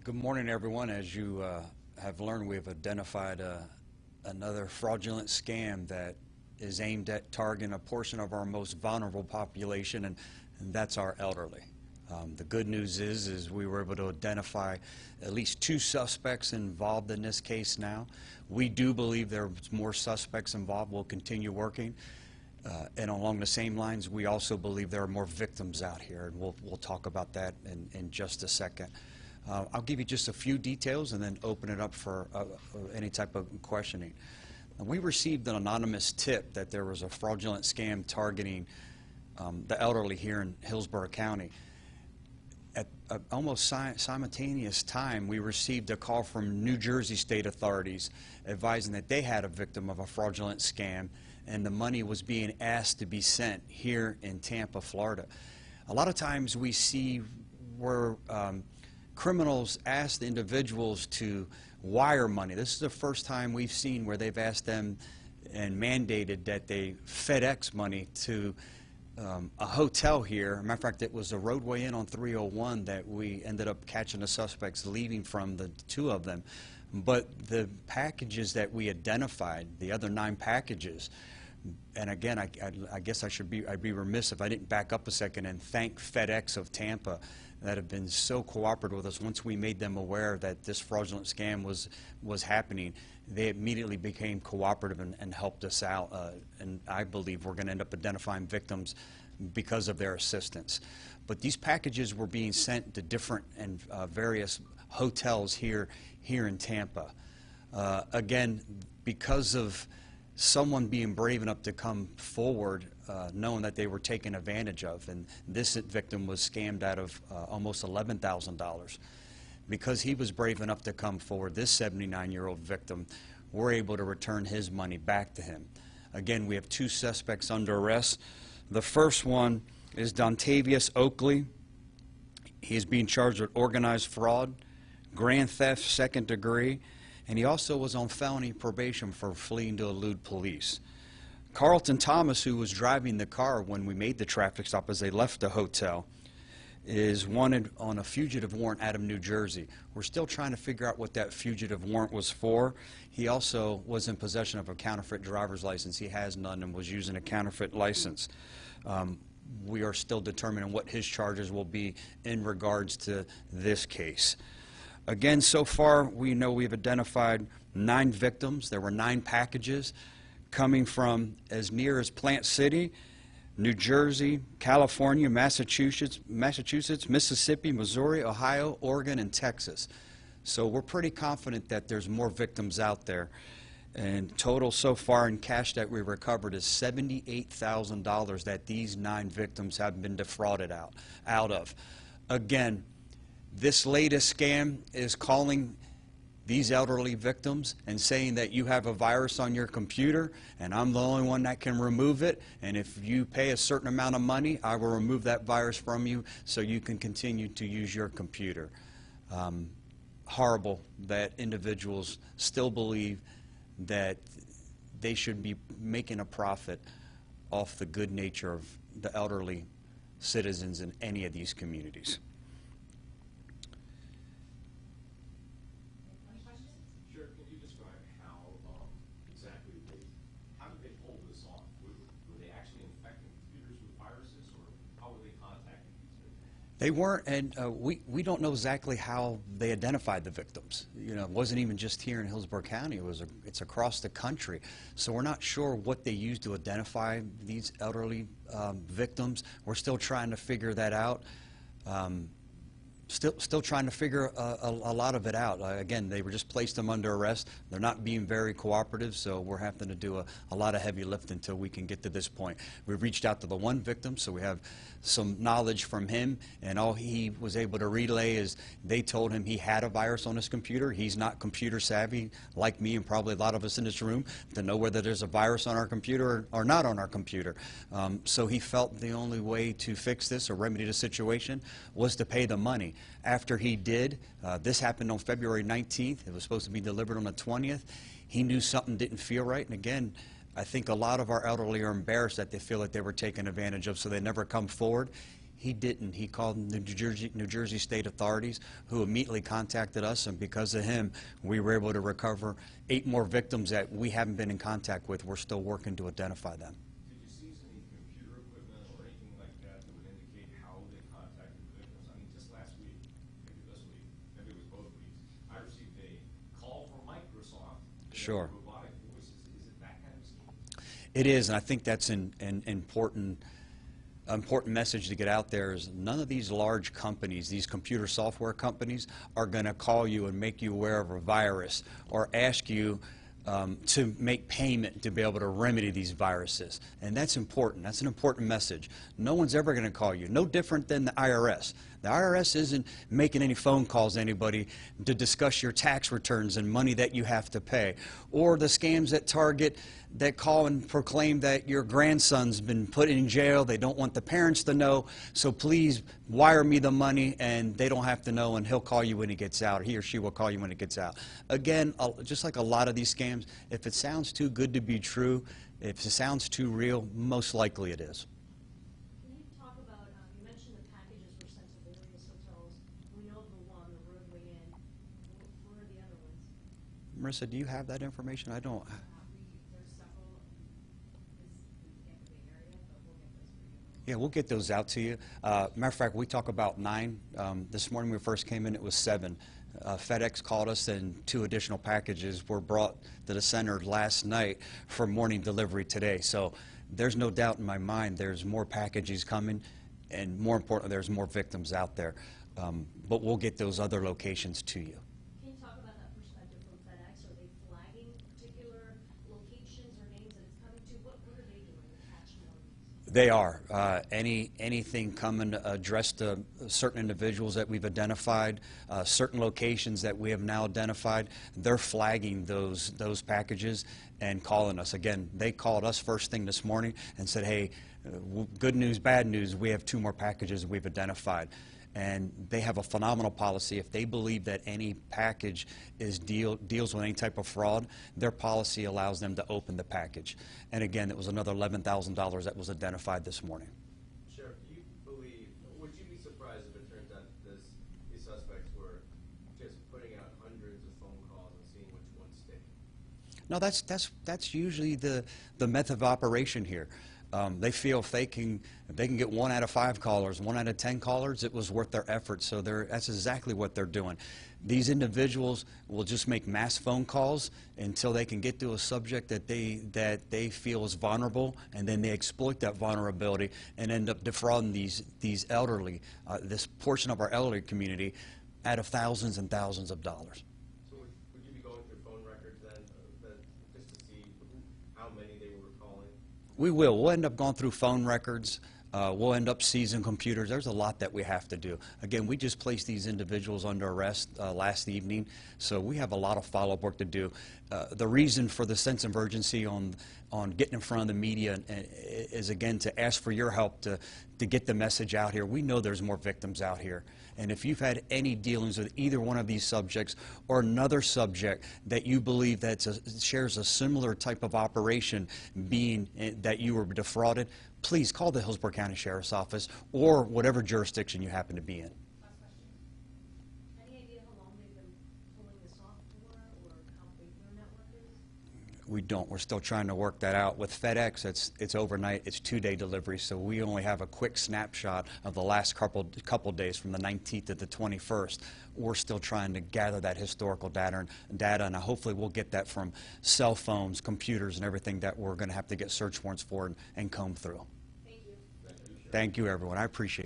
Good morning, everyone. As you have learned, we've identified another fraudulent scam that is aimed at targeting a portion of our most vulnerable population, and that's our elderly. The good news is we were able to identify at least 2 suspects involved in this case now. We do believe there's more suspects involved. We'll continue working. And along the same lines, we also believe there are more victims out here, and we'll talk about that in just a second. I'll give you just a few details and then open it up for any type of questioning. We received an anonymous tip that there was a fraudulent scam targeting the elderly here in Hillsborough County. At almost simultaneous time, we received a call from New Jersey state authorities advising that they had a victim of a fraudulent scam, and the money was being asked to be sent here in Tampa, Florida. A lot of times we see where criminals ask the individuals to wire money. This is the first time we've seen where they've asked them and mandated that they FedEx money to a hotel here. As a matter of fact, it was a roadway in on 301 that we ended up catching the suspects leaving from, the 2 of them. But the packages that we identified, the other 9 packages, and again, I guess I'd be remiss if I didn't back up a second and thank FedEx of Tampa that have been so cooperative with us. Once we made them aware that this fraudulent scam was happening, they immediately became cooperative and helped us out. And I believe we're going to end up identifying victims because of their assistance. But these packages were being sent to different and various hotels here in Tampa. Again, because of someone being brave enough to come forward knowing that they were taken advantage of, and this victim was scammed out of almost $11,000. Because he was brave enough to come forward, this 79-year-old victim, we're able to return his money back to him. Again, we have 2 suspects under arrest. The first one is Dontavius Oakley. He is being charged with organized fraud, grand theft, 2nd degree, and he also was on felony probation for fleeing to elude police. Carlton Thomas, who was driving the car when we made the traffic stop as they left the hotel, is wanted on a fugitive warrant out of New Jersey. We're still trying to figure out what that fugitive warrant was for. He also was in possession of a counterfeit driver's license. He has none and was using a counterfeit license. We are still determining what his charges will be in regards to this case. Again, so far, we know we've identified 9 victims. There were 9 packages coming from as near as Plant City, New Jersey, California, Massachusetts, Mississippi, Missouri, Ohio, Oregon, and Texas. So we're pretty confident that there's more victims out there. And total so far in cash that we recovered is $78,000 that these 9 victims have been defrauded out of. Again, this latest scam is calling these elderly victims and saying that you have a virus on your computer and I'm the only one that can remove it, and if you pay a certain amount of money, I will remove that virus from you so you can continue to use your computer. Horrible that individuals still believe that they should be making a profit off the good nature of the elderly citizens in any of these communities. They weren't, and we don't know exactly how they identified the victims. You know, it wasn't even just here in Hillsborough County. It's across the country. So we're not sure what they used to identify these elderly victims. We're still trying to figure that out. Still trying to figure a lot of it out. Again, they were just placed them under arrest. They're not being very cooperative, so we're having to do a lot of heavy lift until we can get to this point. We've reached out to the one victim, so we have some knowledge from him, and all he was able to relay is they told him he had a virus on his computer. He's not computer savvy like me and probably a lot of us in this room to know whether there's a virus on our computer or not on our computer. So he felt the only way to fix this or remedy the situation was to pay the money. After he did, this happened on February 19th. It was supposed to be delivered on the 20th. He knew something didn't feel right, and again, I think a lot of our elderly are embarrassed that they feel like they were taken advantage of, so they never come forward. He didn't. He called the New Jersey state authorities, who immediately contacted us, and because of him, we were able to recover 8 more victims that we haven't been in contact with. We're still working to identify them. Did you seize any computer equipment or anything like that that would indicate how they contacted the victims? I mean, just last week, maybe this week, maybe it was both weeks, I received a call from Microsoft. Sure. Robotic voices. Is it that kind of scheme? It is, and I think that's an important message to get out there. Is none of these large companies, these computer software companies, are going to call you and make you aware of a virus or ask you to make payment to be able to remedy these viruses. And that's important. That's an important message. No one's ever going to call you. No different than the IRS. The IRS isn't making any phone calls to anybody to discuss your tax returns and money that you have to pay. Or the scams at Target that call and proclaim that your grandson's been put in jail. They don't want the parents to know, so please wire me the money, and they don't have to know, and he'll call you when he gets out, or he or she will call you when he gets out. Again, just like a lot of these scams, if it sounds too good to be true, if it sounds too real, most likely it is. Can you talk about, you mentioned the packages were sent to various hotels. We know of the one, the Roadway Inn. Where are the other ones? Marissa, do you have that information? I don't. There's several. We can't give the area, but we'll get those for you. Yeah, we'll get those out to you. Matter of fact, we talk about 9. This morning when we first came in, it was 7. FedEx called us, and 2 additional packages were brought to the center last night for morning delivery today. So there's no doubt in my mind there's more packages coming, and more importantly, there's more victims out there. But we'll get those other locations to you. Can you talk about that perspective from FedEx? Are they flagging particular locations or names that it's coming to? What are they doing to catch more of these? They are. Anything coming addressed to certain individuals that we've identified, certain locations that we have now identified, they're flagging those packages and calling us. Again, they called us first thing this morning and said, hey, good news, bad news, we have 2 more packages we've identified. And they have a phenomenal policy. If they believe that any package deals with any type of fraud, their policy allows them to open the package. And again, it was another $11,000 that was identified this morning. Sheriff, do you believe, would you be surprised if it turns out these suspects were just putting out hundreds of phone calls and seeing which ones stick? No, that's usually the method of operation here. They feel if they can get 1 out of 5 callers, 1 out of 10 callers, it was worth their effort. So that's exactly what they're doing. These individuals will just make mass phone calls until they can get to a subject that they feel is vulnerable, and then they exploit that vulnerability and end up defrauding these elderly, this portion of our elderly community, out of thousands and thousands of dollars. So would you be going through phone records then, just to see how many they were calling? We will. We'll end up going through phone records. We'll end up seizing computers. There's a lot that we have to do. Again, we just placed these individuals under arrest last evening, so we have a lot of follow-up work to do. The reason for the sense of urgency on getting in front of the media is, again, to ask for your help to get the message out here. We know there's more victims out here. And if you've had any dealings with either one of these subjects or another subject that you believe that shares a similar type of operation, being that you were defrauded, please call the Hillsborough County Sheriff's Office or whatever jurisdiction you happen to be in. Last question. Any idea how long they've been pulling this off for, or how big their network is? We don't. We're still trying to work that out. With FedEx, it's overnight. It's 2-day delivery, so we only have a quick snapshot of the last couple days from the 19th to the 21st. We're still trying to gather that historical data, and hopefully we'll get that from cell phones, computers, and everything that we're going to have to get search warrants for and comb through. Thank you. Thank you, everyone. I appreciate it.